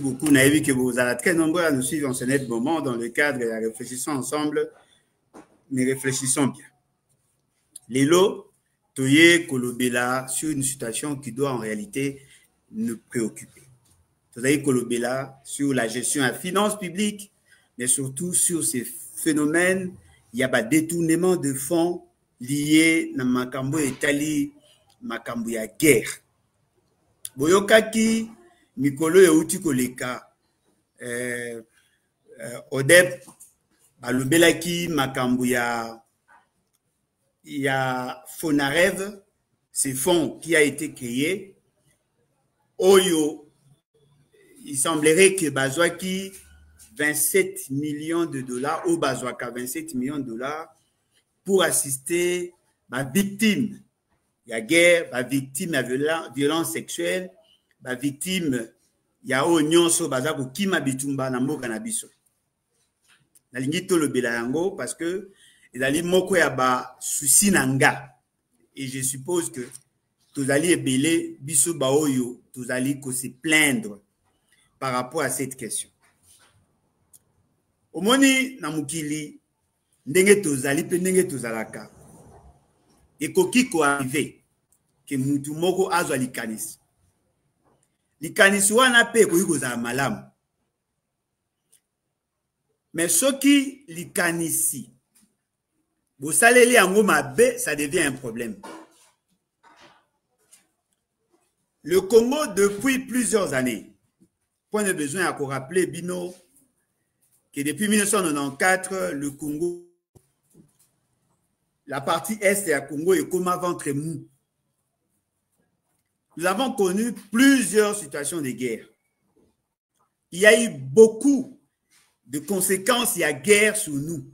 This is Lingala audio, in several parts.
beaucoup. Naïvi que vous êtes très nombreux à nous suivre en ce net moment dans le cadre de la réfléchissons ensemble, mais réfléchissons bien. Lélo, Toye Kolobela sur une situation qui doit en réalité nous préoccuper. Toye Kolobela sur la gestion à finances publiques, mais surtout sur ces phénomènes. Il y a des détournements de fonds liés à Makambo et Tali, Makambo ya guerre. Boyokaki, Mikolo et Outi Koleka, Odep, Balobelaki, Makambo ya Fonarev, ce fonds qui a été créé. Oyo, il semblerait que Bazwaki 27 millions de dollars, au Bazwaka 27 millions de dollars pour assister ma victime. Il y a guerre, ma victime à violence sexuelle, ma victime, il y a oignon so bazako kima bitumba na mboka na biso. Na lingito le belayango parce que il a moko ya ba souci nanga. Et je suppose que tous allez ebele biso ba oyo, tous allez ko se plaindre par rapport à cette question. Omoni na mukili ndenge tozali pe ndenge tozalaka. Ekoki ko arriver que mutu moko azwa likanisi. Likanisi wana pe ko kozala malamu. Mais soki likanisi bosaleli yango mabe, ça devient un problème. Le Congo depuis plusieurs années, point de besoin à rappeler Bino que depuis 1994 le Congo, la partie est du Congo est comme un ventre mou. Nous avons connu plusieurs situations de guerre. Il y a eu beaucoup de conséquences, il y a guerre sur nous.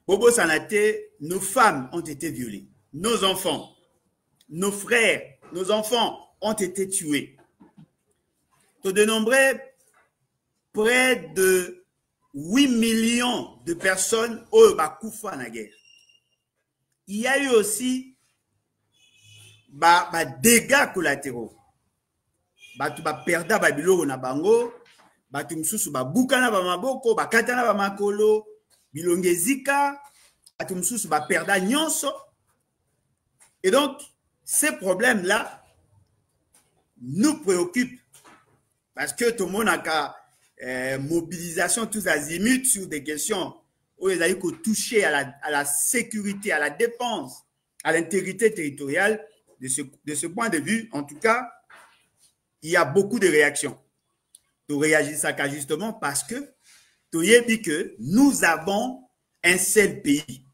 Bobo Sanate, nos femmes ont été violées, nos enfants, nos frères, nos enfants ont été tués. Pour dénombrer près de 8 millions de personnes au Bakoufa na guerre. Il y a eu aussi dégâts collatéraux. Batu perda biloko na bango, batu msusu buka na maboko, bakata na makolo, bilongezika, batu msusu perda nyonso. Et donc, ces problèmes-là nous préoccupent parce que tout le monde a mobilisation tous azimuts sur des questions où ils allaient toucher à la sécurité, à la défense, à l'intégrité territoriale. De ce point de vue, en tout cas, il y a beaucoup de réactions. Tu réagis ça justement parce que tu as dit que nous avons un seul pays.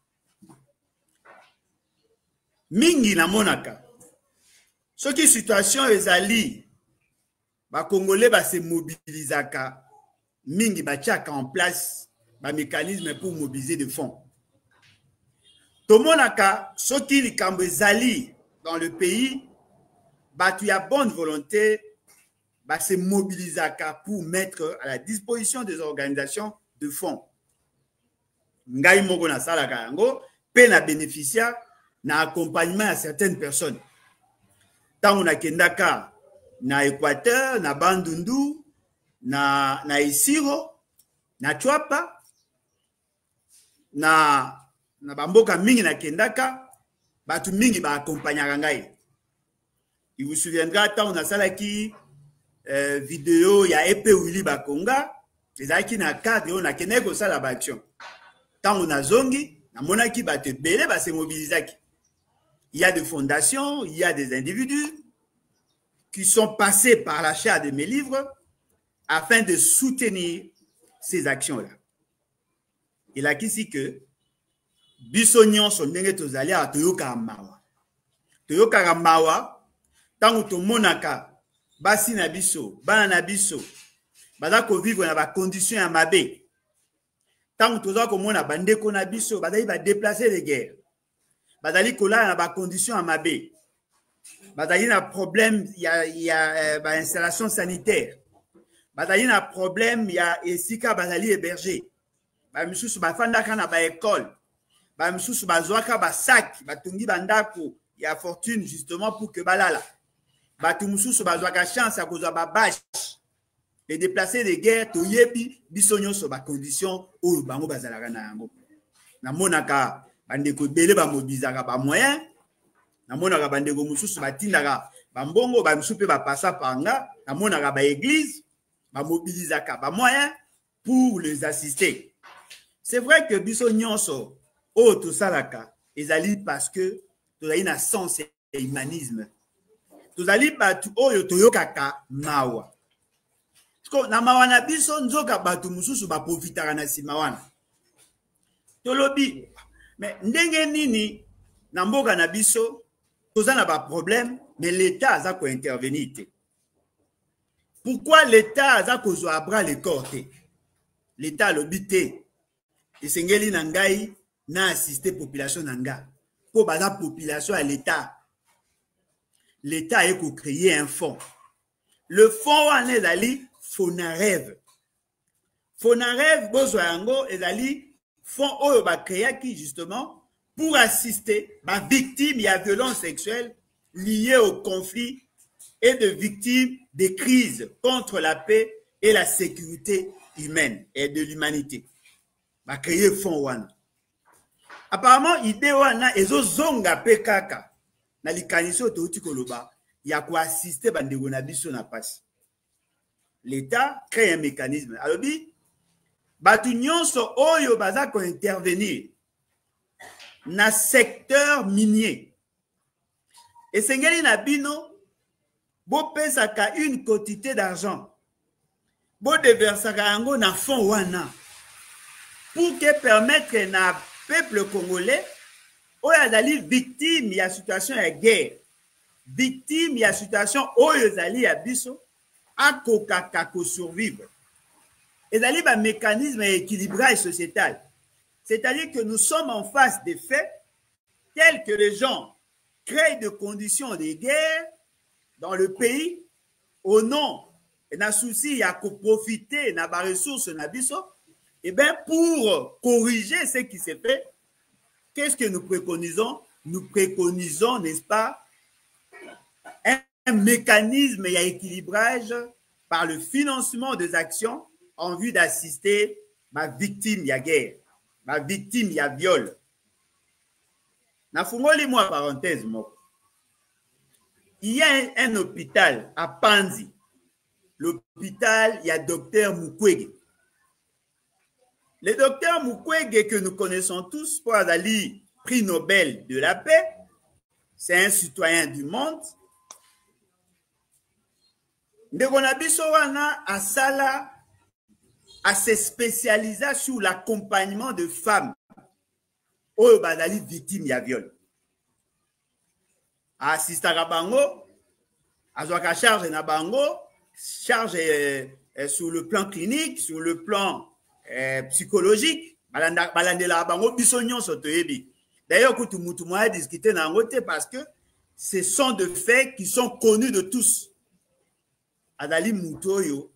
Mingi na monaka. Ce qui situation est ali, ba Congolais ba se mobilisaka. Mingi ba tchaka en place ba mécanisme pour mobiliser des fonds. Tomonaka, ce qui likambo ezali dans le pays, bah, tu as bonne volonté, bah, c'est mobiliser pour mettre à la disposition des organisations de fonds. Ngai moko na sala kayango, pe na bénéficiaire, na accompagnement à certaines personnes. Tant on a kendaka na Équateur, na Bandundu, na Isiro, na Chwapa, na bamboka mingi na kendaka, batu mingi ba accompagner ngai. Il vous souviendra tant on a salaki vidéo ya Epe Willy Bakonga, les aki na cadre on a kenego sala ba action. Tant on a zongi, na monaki ba te belé ba se mobilisaki. Il y a des fondations, il y a des individus qui sont passés par l'achat de mes livres afin de soutenir ces actions-là. Il a qu'ici que bisognon son ndenge tozali a toyoka mawa. Toyoka mawa tangu to monaka basi na biso, bana na biso. Baza ko vivre na ba conditions ya mabe. Tangu toza ko mona bandeko na biso, bazali ba déplacer de guerre. Bazali kola na ba conditions ya mabe. Bazali na problème il y a ba installation sanitaire. Bazali na problème il y a esika bazali héberger. Ba misusu ba fandaka na ba école. Ba misusu bazwaka ba sac, batungi bandako ya fortune justement pour que balala. Batu misusu bazwaka chance à kozwa ba bâche. les déplacés de guerre, toyebi, bisonyo sur ba condition ou bango bazalaka na yango. Na monaka, bandeko bele ba mobilizaka ba moyen, na monaka bandeko mususu batindaka, ba mbongo ba msupe ba passa panga, na monaka ba église, ba mobilizaka ba moyen pour les assister. C'est vrai que biso nyonso, oh tout salaka, ezali parce que tozali na sens et humanisme. Tozali batu oyo toyokaka mawa. Na mawa na biso nzoka batu mususu ba profitaka na sima wana. Tolobi, mais ndenge nini na mboka na biso toza na ba problème, mais l'État aza ko intervenir te. Pourquoi l'État aza ko zo abra le corps te? L'État lobi te. Esengeli na ngai na assister population na nga. Po baza population à l'État. L'État a créé un fonds. Le fonds wana ezali Fonarev. Fonarev bozwa yango ezali fonds oyo ba créaki justement pour assister ba victimes ya violence sexuelle liées au conflit et de victimes des crises contre la paix et la sécurité humaine et de l'humanité. Ba créé fonds wana. Apparemment idée wana ezozonga pe kaka. Na likanisi oyo touti koloba ya ko assister bandeko na biso na pasi. L'État crée un mécanisme. Alobi batu nyonso oyo baza ko intervenir na secteur minier. Esengeli na bino bo pesaka une quantité d'argent. Bo déversaka yango na fond wana pour que permettre na peuple congolais oyo azali victime ya situation ya guerre, victime ya situation oyo ezali ya biso akokaka ko survivre. Ezali ba mécanisme d'équilibrage sociétal. C'est-à-dire que nous sommes en face des faits tels que les gens créent des conditions de guerre dans le pays au nom d'un souci à profiter de la ressource na biso. Et bien pour corriger ce qui s'est fait, qu'est-ce que nous préconisons? Nous préconisons, n'est-ce pas, un mécanisme et un équilibrage par le financement des actions en vue d'assister ma victime ya guerre, ma victime ya viol. Nafungoli moi parenthèse moko. Il y a un hôpital à Panzi. L'hôpital, il y a docteur Mukwege. Le docteur Mukwege que nous connaissons tous pour Azali, prix Nobel de la paix, c'est un citoyen du monde. Ndegonabiso wana asala à se spécialiser sur l'accompagnement de femmes oyo bazali victime ya viol. Assistaka bango, azwaka charge na bango, charge sur le plan clinique, sur le plan psychologique, balandela bango biso nyonso toyebi. D'ailleurs, kutu mutu moya discuter na ngote parce que ce sont de faits qui sont connus de tous. Azali mutu oyo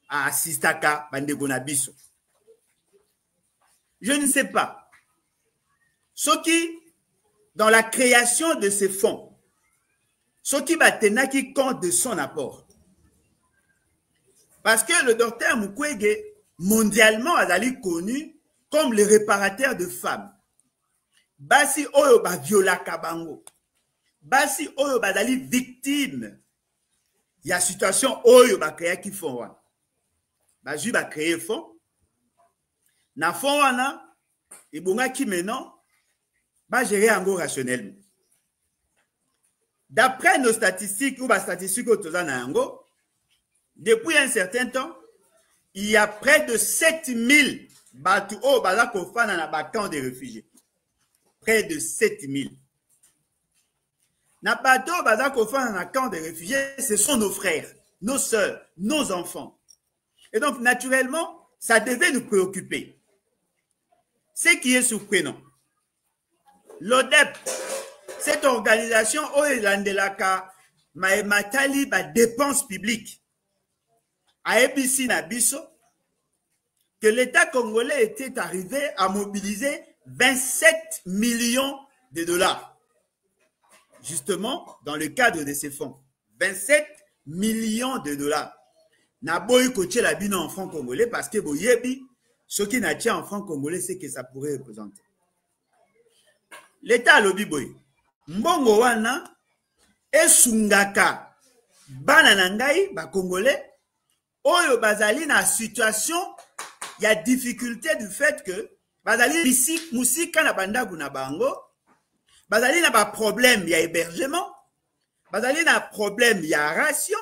assistaka bandeko na biso. Je ne sais pas. Ce qui, dans la création de ces fonds, ce qui va tenir qui compte de son apport. Parce que le docteur Mukwege, mondialement, azali connu comme le réparateur de femmes. Basi oyo ba violaka bango. Basi oyo bazali victime. Il y a situation oyo ba créer qui font wana. Bazu ba créer fond. Na fond wana, ebonga ki maintenant ba gérer ango rationnellement. D'après nos statistiques ou ba statistiques otoza na yango, depuis un certain temps, il y a près de 7000 batu o baza kofana na ba camp de réfugiés. Près de 7000. Na batu o baza kofana na camp de réfugiés, ce sont nos frères, nos sœurs, nos enfants. Et donc naturellement, ça devait nous préoccuper. Ce qui est surprenant, l'ODEP, cette organisation Oelandelaka Matali ba dépenses publiques à ABC Nabiso, que l'État congolais était arrivé à mobiliser 27 millions de dollars. Justement, dans le cadre de ces fonds. 27 millions de dollars. na boy coacher la bino en franc congolais parce que boyebi ce qui n'a tient en franc congolais c'est que ça pourrait représenter. L'état lobi boy. Mbongo wana esungaka bana na ngai ba congolais oyo bazali na situation ya difficulté du fait que bazali ici musika na bandaku na bango bazali na ba problème ya hébergement bazali na problème ya ration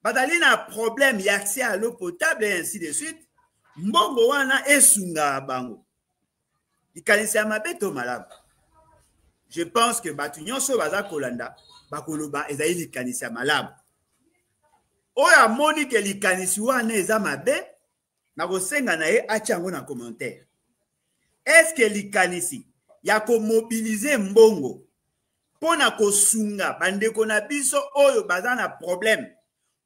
bazali na problème ya accès à l'eau potable et ainsi de suite. Mbongo wana esunga bango likanisi ya mabe to malamu. Je pense que batu nyonso baza kolanda bakoloba ezali likanisi ya malamu. Oyo amoni ke likanisi wana eza mabe na kosenga na ye atia yango na commentaire. Est-ce que likanisi ya komobilize mbongo pona kosunga bandeko na biso oyo baza na problème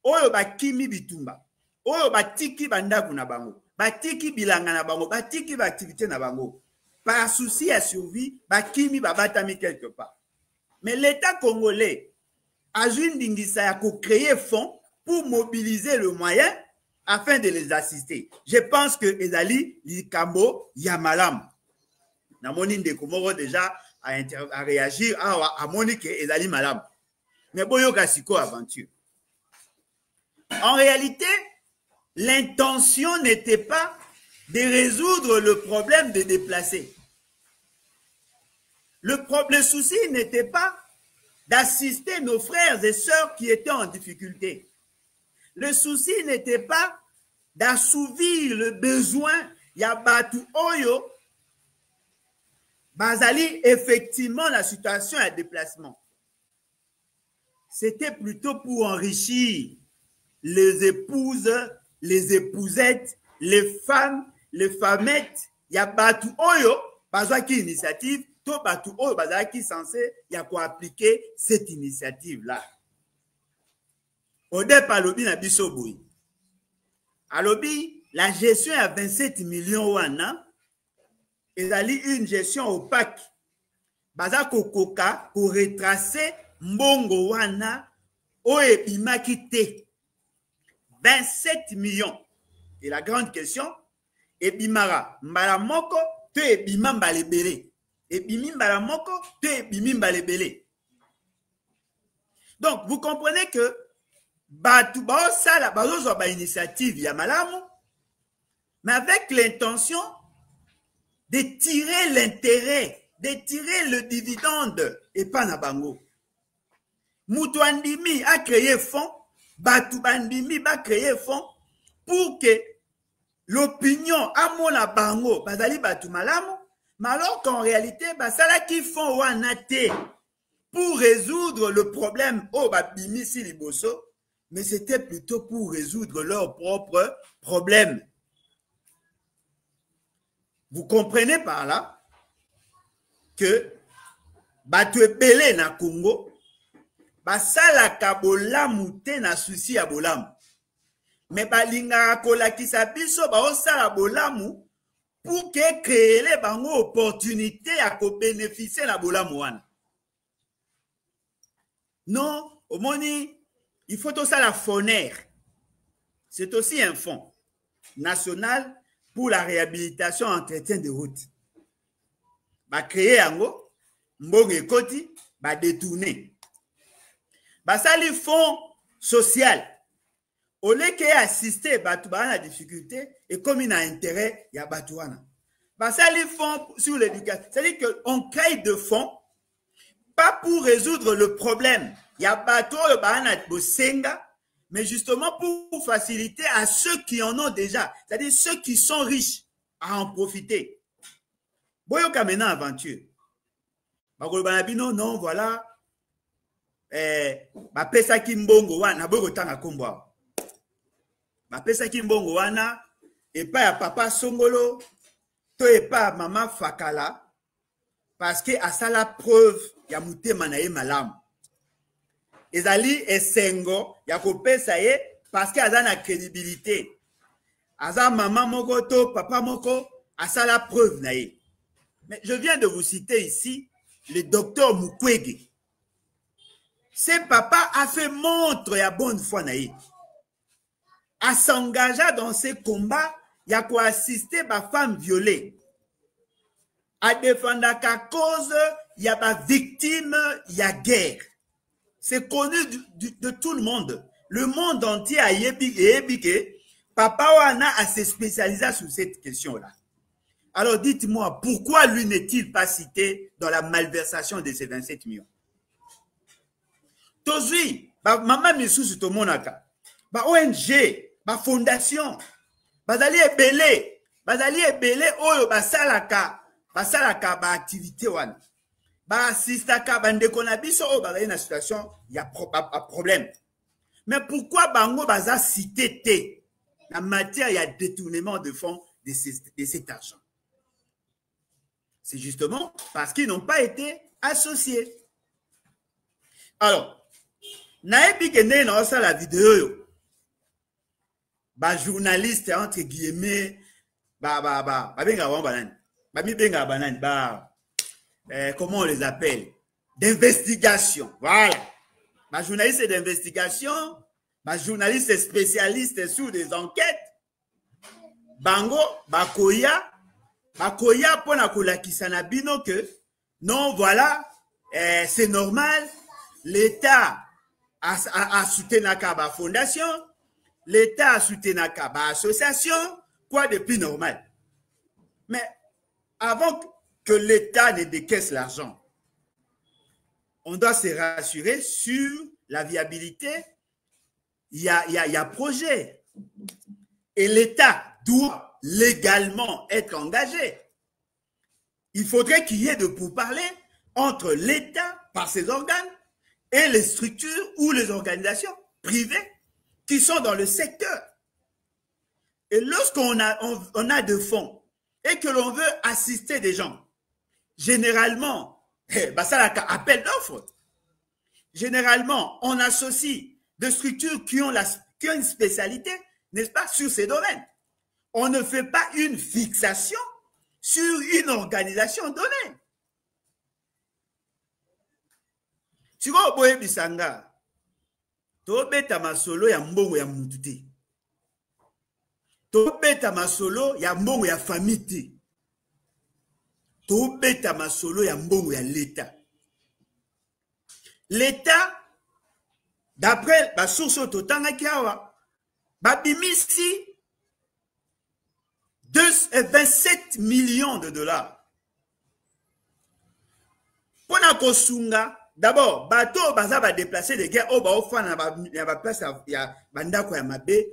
oyo bakimi bitumba oyo batiki bandaku na bango batiki bilanga na bango batiki ba activité na bango par souci à survie bakimi babatami quelque part. Mais l'État congolais a une dingisa ya ko créer fonds pour mobiliser le moyen afin de les assister. Je pense que ezali likambo ya malamu. Na moni ndeko moko déjà à réagir à moni ke ezali malamu. Mais boyoka siko aventure. En réalité, l'intention n'était pas de résoudre le problème des déplacés. Le souci n'était pas d'assister nos frères et sœurs qui étaient en difficulté. Le souci n'était pas d'assouvir le besoin ya batu oyo bazali effectivement la situation à déplacement. C'était plutôt pour enrichir les épouses, les épousettes, les femmes, les femmettes ya batu oyo bazaki initiative to batu oyo bazaki censé ya ko appliquer cette initiative là. Au départ alobi na biso boy. Alobi la gestion à 27 millions wana ezali une gestion opaque. Baza kokoka ko retracer mbongo wana oyo ebimaki te. 27 millions. Et la grande question, ebimara mbala moko te ebima mbala ebele. Ebimi mbala moko te ebimi mbala ebele. Donc vous comprenez que batu ba sala bazozwa ba initiative ya malamu, mais avec l'intention de tirer l'intérêt, de tirer le dividende et pas na bango. Mutu andimi a créé fonds, batu bandimi ba créé fonds pour que l'opinion amona bango bazali batu malamu, mais alors qu'en réalité basala qui font wana te pour résoudre le problème au babimi si liboso, mais c'était plutôt pour résoudre leurs propres problèmes. Vous comprenez par là que batu ebele na Congo basalaka bolamu te na souci ya bolamu. Mais balingaka kolakisa biso baosala bolamu pour que créer bango opportunité ya ko bénéficier na bolamu wana. Non, au moni, il faut aussi la FONER. C'est aussi un fonds national pour la réhabilitation et entretien de routes. Ba créer yango, mbongo ekoti, ba détourner. Ba sali fonds social. Au lieu que assister batu ba na difficulté et comme il a intérêt, il y a batu wana. Ba sali fonds sur l'éducation. C'est-à-dire qu'on crée de fonds pas pour résoudre le problème. Il y a bateau le banana bosenga, mais justement pour faciliter à ceux qui en ont déjà, c'est-à-dire ceux qui sont riches, à en profiter. Boyoka maintenant aventure. Bakolo banabino non voilà. Ba pesa kimbongo wana boyo tanga kombo. Ba pesa kimbongo wana et pas ya papa Songolo, to et pas maman Fakala parce que à ça la preuve ya mutema na ye malamu. Ezali esengo ya kopesa ye parce que aza na crédibilité. Aza maman moko to papa moko asa la preuve na ye. Mais je viens de vous citer ici le docteur Mukwege. Ce papa a fait montre ya bonne foi na ye. à s'engager dans ces combats, il y a quoi assister ma femme violée. À défendre la cause, il y a ma victime, il y a guerre. C'est connu de tout le monde. Le monde entier a ébiqué. Papa Wana a se spécialisé sur cette question-là. Alors dites-moi, pourquoi lui n'est-il pas cité dans la malversation de ces 27 millions? Tozui, maman misusu to monaka. ONG, fondation, bazali ebele oyo basalaka activité wana. Assistaka bandeko na biso oyo bazali na situation ya problème. Mais pourquoi bango baza cité te en matière ya détournement de fonds de cet argent? C'est justement parce qu'ils n'ont pas été associés. Alors, naebi kende na osa la vidéo yo. Journaliste entre guillemets benga banani. Mi benga banani comment on les appelle? D'investigation. Voilà. Journaliste d'investigation, journaliste spécialiste sur des enquêtes. Bango, bakoya pona kolakisa na bino que non, voilà, c'est normal, l'État a soutenu la fondation, l'État a soutenu la association, quoi de plus normal. Mais avant que l'État ne décaisse l'argent, on doit se rassurer sur la viabilité. Il y a projet. Et l'État doit légalement être engagé. Il faudrait qu'il y ait de pourparlers entre l'État, par ses organes, et les structures ou les organisations privées qui sont dans le secteur. Et lorsqu'on a de fonds et que l'on veut assister des gens, généralement, ça n'a qu'à appel d'offres. Généralement, on associe des structures qui ont une spécialité, n'est-ce pas, sur ces domaines. On ne fait pas une fixation sur une organisation donnée. Tu vois, Boye Bisanga, Tobeta Masolo ya mbongo ya mututi. Tobeta Masolo ya mbongo ya famille. Tobeta Masolo ya mbongo ya l'État. L'État, d'après la source totanga kiawa, babimisi 27 millions de dollars. Pour na kosunga, d'abord, bateau baza ba déplacer des guerres au ba ofana ba place ya bandako ya mabe.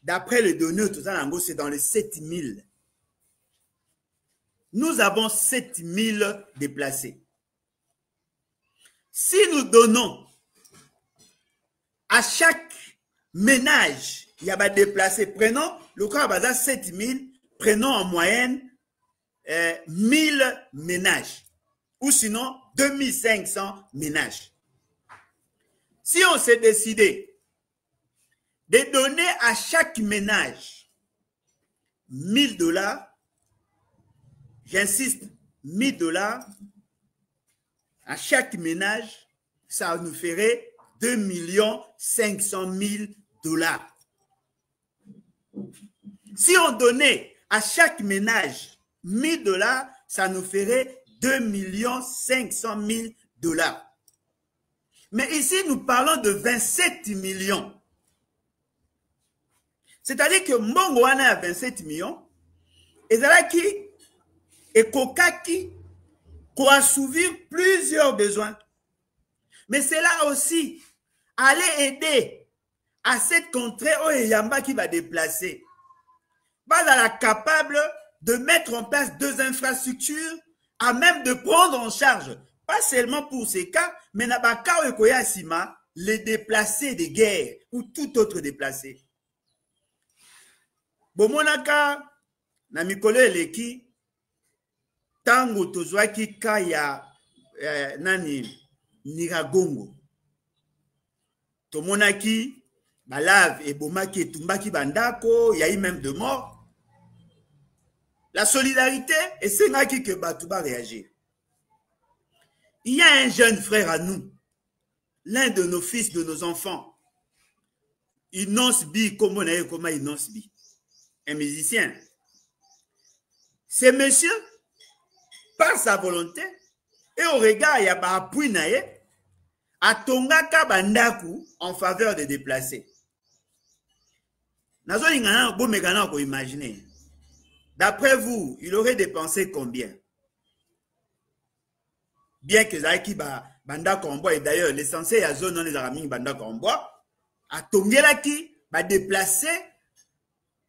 D'après les données totango, c'est dans les 7000. Nous avons 7000 déplacés. Si nous donnons à chaque ménage, il y a des déplacés, prenons le cas de 7000, prenons en moyenne 1000 ménages, ou sinon 2500 ménages. Si on s'est décidé de donner à chaque ménage 1000 $, j'insiste, 1000 $ à chaque ménage, ça nous ferait 2 500 000 $. Si on donnait à chaque ménage 1000 $, ça nous ferait 2 500 000 $. Mais ici, nous parlons de 27 millions. C'est-à-dire que Mbongoana a 27 millions, et Zalaki et Kokaki pour assouvir plusieurs besoins. Mais c'est là aussi, aller aider à cette contrée où Yamba qui va déplacer. Pas la capable de mettre en place 2 infrastructures à même de prendre en charge, pas seulement pour ces cas, mais Nabaka ou Koyasima, les déplacés de guerre ou tout autre déplacé. Bomonaka, na mikolo eleki, tango tozwaki kaya nani Niragongo. Tomonaki, balave et bomaki et tumbaki bandako, il y a eu même de morts. La solidarité, et c'est là que Batouba réagir. Il y a un jeune frère à nous, l'un de nos fils, de nos enfants. Innonce B, comment Innonce B, un musicien. Ce monsieur, par sa volonté, et au regard, il y a un appui naïe, a tongaka bandaku en faveur des déplacés. Nazo ingana bo megana ko imaginer. D'après vous, il aurait dépensé combien? Bien que Zaki banda komboa, et d'ailleurs l'essentiel ya zone non les amis banda komboa, a tongelaki ba déplacé,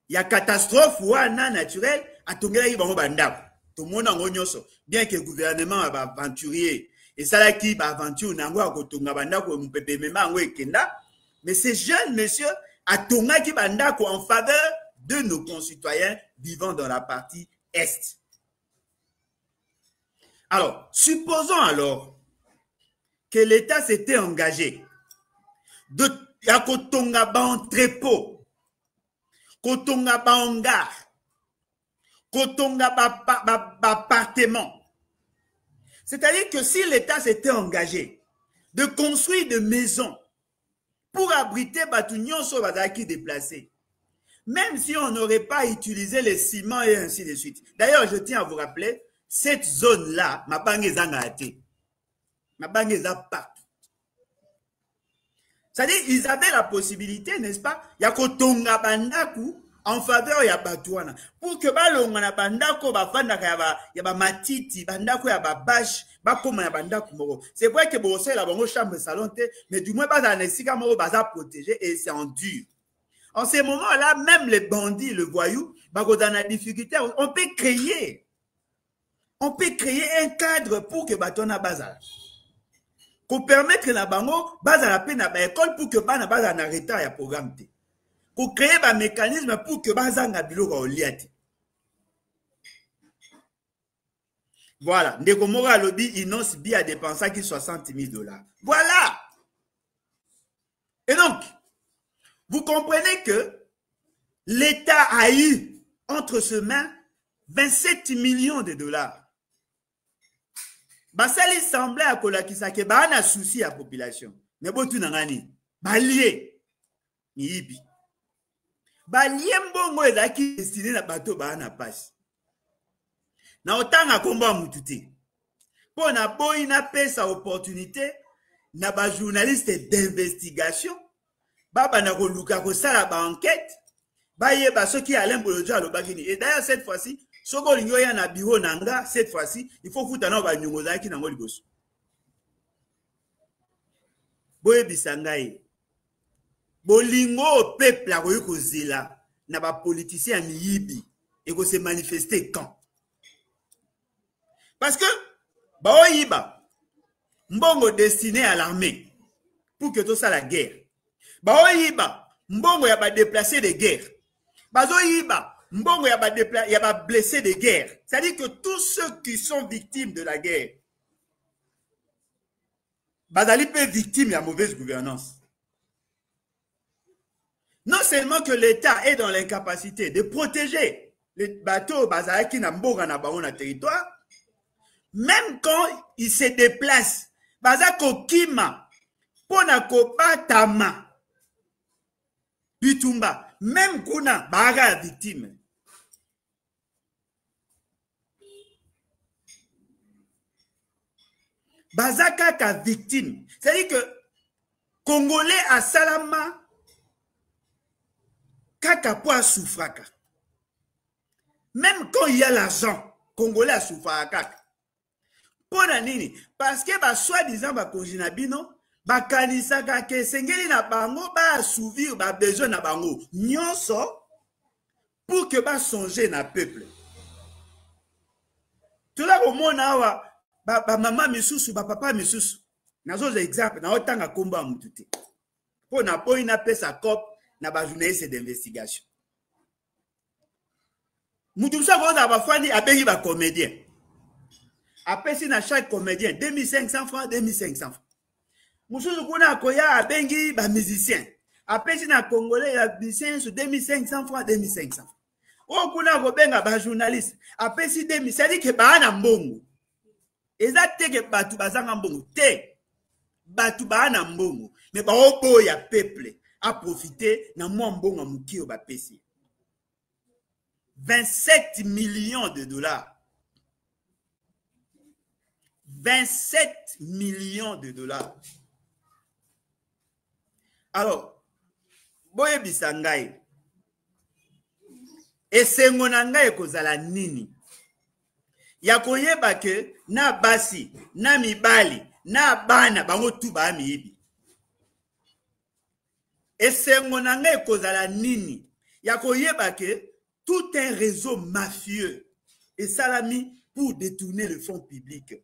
il y a catastrophe ou un naturel, a tongelaki bango banda. Tout le monde en gonyoso. Bien que le gouvernement va aventurier et ça là qui va aventure nango ko tonga banda ko mpepe mema ngo ekenda, mais ces jeunes monsieur a tonga ki banda ko en faveur de nos concitoyens vivant dans la partie est. Alors, supposons alors que l'État s'était engagé de ya ko tonga ba entrepôt, ko tonga ba hangar, ko tonga ba appartement. C'est-à-dire que si l'État s'était engagé de construire des maisons pour abriter Batunion sur Bazaki déplacé, même si on n'aurait pas utilisé les ciments et ainsi de suite. D'ailleurs, je tiens à vous rappeler, cette zone-là, ma bangue est engagée. Ma bangue est partout. C'est-à-dire, ils avaient la possibilité, n'est-ce pas, il y a Kotonga Bandaku en faveur ya Batouana. Pour que balonga na bandako bafanda ya ba matiti, bandako ya ba bash, ba koma ya bandako moko. C'est vrai que bon c'est la bongo chambre salon te, mais du moins pas dans les sika moko baza protégé et c'est en dur. En ces moments-là, même les bandits, le voyou, dans la difficulté, on peut créer un cadre pour que Batona bazar. Pour permettre la bango bazar la peine à école pour que bana bazar n'arrête ya programme te. Pour créer un mécanisme pour que bazar na biloko oliati. Voilà, ndeko mora lobby Innonce B a dépensé qui $60 000. Voilà. Et donc, vous comprenez que l'État a eu entre ses mains 27 millions de dollars. Basali semblait à Kolakisa que ba na souci à la population. Mais bon tu n'angani, balié ni ibi. Balié mbongo ezaki destiné na bateau ba na passe. Na otanga komba mutute. Po na boy na pesa opportunité na ba journaliste d'investigation. Baba na koluka ko sala ba enquête. Ba yeba soki Alain Bolojo alobaki. Et d'ailleurs cette fois-ci soko lingo ya na bureau nanga cette fois-ci il faut fouta na ba nyongo zaki na ngoli boso. Boye bisangai. Bolingo peuple a ko zela na ba politicien miyibi et ko se manifester quand. Parce que ba oyiba mbongo destiné à l'armée pour que tout ça la guerre. Ba oyiba mbongo ya ba déplacer de guerre. Bazo yiba mbongo ya ba blessé de guerre. C'est-à-dire que tous ceux qui sont victimes de la guerre, bazali pe victime de la mauvaise gouvernance. Non seulement que l'État est dans l'incapacité de protéger les bateaux bazalaki na mboka na bango na territoire, même quand ils se déplacent, bazako kima pona ko batama bitumba, même kuna baga victime. Bazaka ka victime. C'est-à-dire que Congolais à Salama kaka po souffraka. Même quand il y a l'argent, Congolais à souffraka. Pona nini? Parce que ba soi-disant ba konjinabino ba kanisaka ke sengeli na bango ba assouvir ba besoin na bango. Nyonso pour que ba songer na peuple. Tout là au monde awa ba maman misusu ba papa misusu. Nazo exemple na otanga komba mutute. Pona po ina pesa cop na ba journaliste d'investigation. Mutusa ko za ba fani abengi ba comédien. Après si na chaque comédien 2500 francs 2500 francs. Mususu kuna koya abengi ba musicien. Après si na congolais ya musicien sur 2500 francs 2500 francs. O kuna ko benga ba journaliste. Après si 2000 ça dit que ba na mbongo. Ezate ke batu bazanga mbongo te. Batu ba na mbongo mais ba oboya peuple a profité na mwa mbongo muki o bapesi 27 millions de dollars. 27 millions de dollars. Alors, boye bisangai. Esengo na ngai kozala nini? Ya koyeba ke na basi, na mibali, na bana bango tu ba miyibi. Esengo na ngai kozala nini? Ya koyeba ke tout un réseau mafieux et salami pour détourner le fonds public.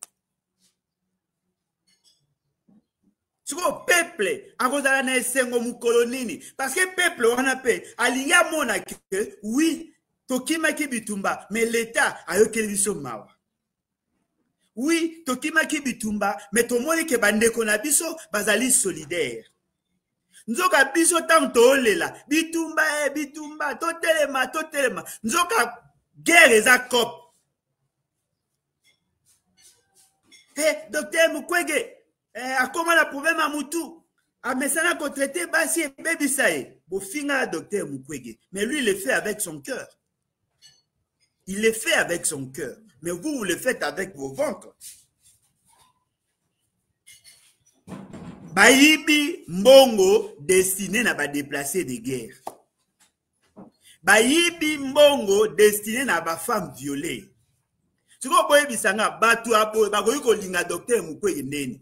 Ce que peuple, a kozala na esengo mukolo nini? Parce que peuple wana pe alinga mona ke oui, tokimaki bitumba, mais l'État a yokeli biso mawa. Oui, tokimaki bitumba, mais tomoni ke bandeko na biso bazali solidaire. Nzoka biso tanto olela, bitumba, bitumba, totelema, totelema. Nzoka guerre eza cop. Docteur Mukwege, akoma na problème à Moutou. A mesana ko traité basi et baby sae. Bofinga docteur Mukwege, mais lui il le fait avec son cœur. Il le fait avec son cœur. Mais vous le faites avec vos ventres. Bayibi mbongo destiné na ba déplacé de guerre. Bayibi mbongo destiné na ba femme violée. Tu ko boye bisanga batu abo ba ko linga docteur Mukwege ndeni.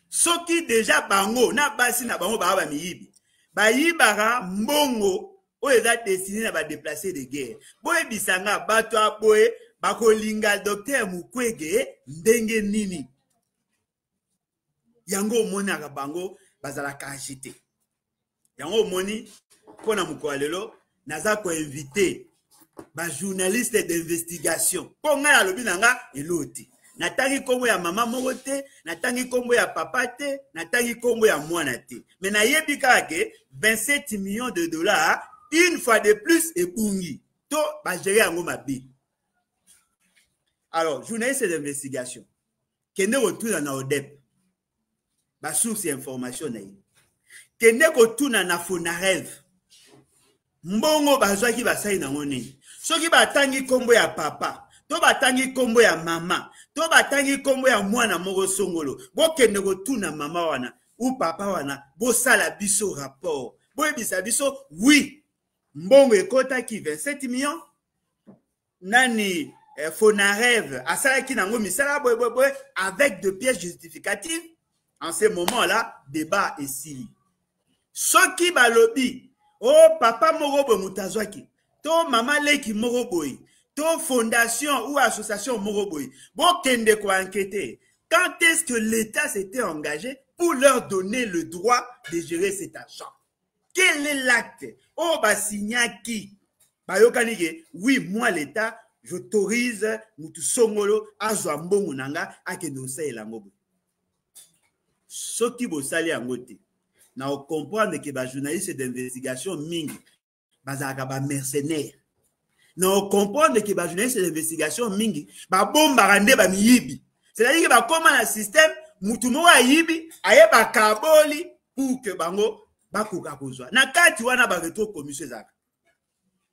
Soki déjà bango na basi na bango ba miyibi. Bayibara mbongo o eza destiné na ba déplacé de guerre. Boye bisanga batu aboye bako linga docteur Mukwege ndenge nini. Yango moni akabango bazala kachite. Yango moni pona mukwalelo naza ko inviter ba journaliste d'investigation. Ponga la lobi nanga eloti. Natangi kombo ya mama moko te, natangi kombo ya papa te, natangi kombo ya mwana te. Mais nayebi kake 27 millions de dollars une fois de plus et bungi. To ba gérer yango mabi. Alors, journaliste d'investigation. Kende retourna na ODEP. Ba source information na yi. Kende retourna na Fonarev. Mbongo bazwaki basai na ngoni. Soki batangi kombo ya papa, to batangi kombo ya mama, to batangi kombo ya mwana moko songolo. Bo kende retourna mama wana ou papa wana, bo sala biso rapport. Bo ebisa biso oui. Mbongo ekotaki 27 millions. Nani Fonarev asalaki nango misala boy avec de pièces justificatives. En ce moment-là, débat est sili. Soki balobi, oh papa morobo mutazwaki, to mama leki moroboy, to fondation ou association moroboy, bo kende ko enquêter. Quand est-ce que l'État s'était engagé pour leur donner le droit de gérer cet argent? Quel est l'acte? Oh ba signaki. Bayokanige, oui, moi l'État, j'autorise mutu songolo azwa mbongo nanga akende osala ngobo. Soki bosali yango te na comprendre que ba journaliste d'investigation mingi bazaka ba mercenaires na comprendre que ba journaliste d'investigation mingi ba bomba rande ba miyibi, c'est-à-dire que ba koma na système mutu moko ayibi ayeba kaboli pour que bango bakoka kozwa na kati wana ba retro commission zaka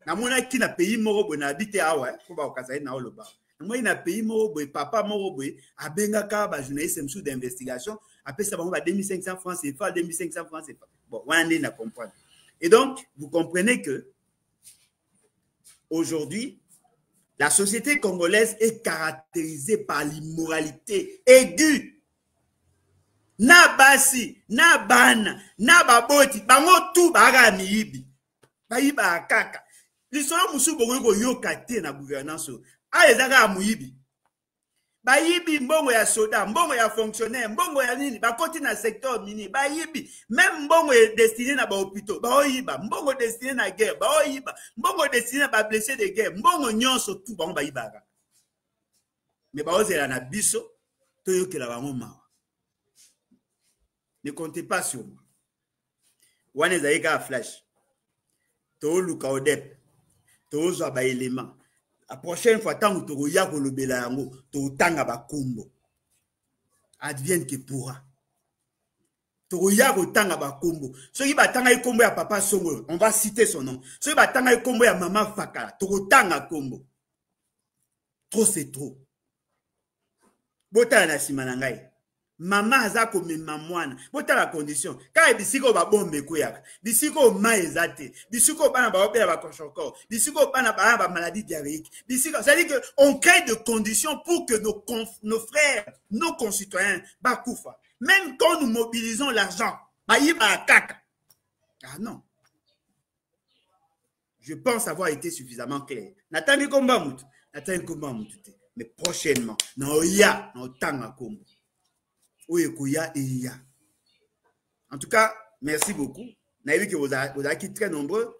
na mona ki na pays moko bona habite awa ko ba okazai na oloba moi na pays moko boy papa moko boy abengaka ba journaliste msou d'investigation après ça va 2500 francs CFA 2500 francs CFA. Bon, on a comprendre. Et donc vous comprenez que aujourd'hui la société congolaise est caractérisée par l'immoralité aiguë. Na basi, na bana, na baboti, bango tout baga miyibi. Bayiba kaka. L'histoire musu bongo yoka te na gouvernance. A ezaka muyibi. Bayibi mbongo ya soda, mbongo ya fonctionnaire, mbongo ya nini, bakoti na secteur mini, bayibi, même mbongo est destiné na ba hôpitaux, baoyiba, mbongo destiné na guerre, baoyiba, mbongo destiné na ba blessé de guerre, mbongo nyonso tout bango bayibaka. Mais baozela na biso, toyokela bango mawa. Ne comptez pas sur moi. Wane zaika flash. To luka odep. To zo ba élément. La prochaine fois, tant que tu as le bélango, tu as ba kumbo. Advienne que pourra. toya kotanga ba kombo soki batanga ikombo ya papa Songo on va citer son nom soki batanga ikombo ya mama Fakala tokotanga kombo trop c'est trop botala na sima na ngai mama aza komema mwana botala condition ka bisiko ba bombe koyaka bisiko ma ezate bisiko bana ba opela ba koshoko bisiko bana ba maladie diarrhéique bisiko ça dit que on crée de conditions pour que nos frères nos concitoyens ba kufa. Même quand nous mobilisons l'argent, ah non. Je pense avoir été suffisamment clair. Nathan combat mout, mais prochainement, non ya, non tanga kombo. Oyekoya et ya. En tout cas, merci beaucoup. N'a vu que vous avez très nombreux.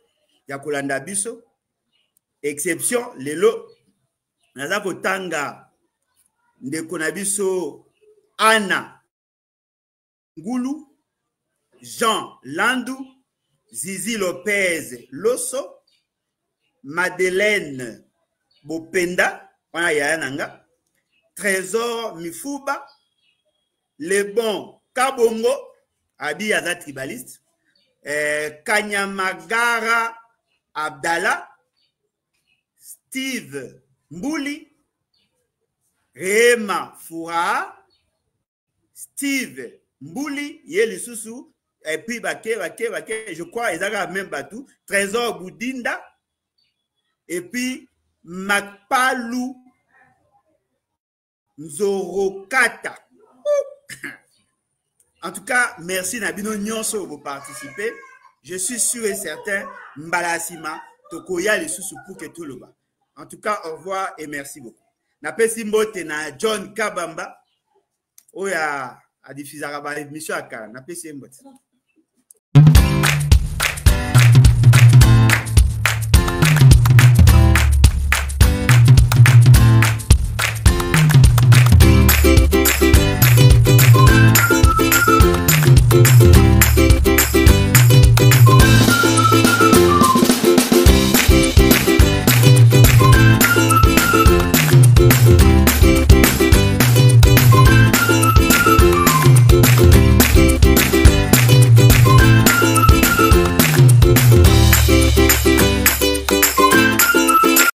Ya kolanda biso. Exception lelo. Naza ko tanga ndeko na biso Anna Ngulu, Jean Landou, Zizi Lopez Loso, Madeleine Bopenda, Trésor Mifuba, Lebon Kabongo, Abi Aza tribaliste, Kanyamagara Abdallah, Steve Mbouli, Rema Foura, Steve Mbouli, Yeli Soussou, et puis je crois, ils ont même battu, Trésor Boudinda, et puis Makpalou Nzorokata. En tout cas, merci Nabino Nyonso pour participer. Je suis sûr et certain, Mbalasima, Tokoya les Soussou pour que tout le bas. En tout cas, au revoir et merci beaucoup. Napesi mbote na John Kabamba. Oya. A diffuser à l'émission à Kara.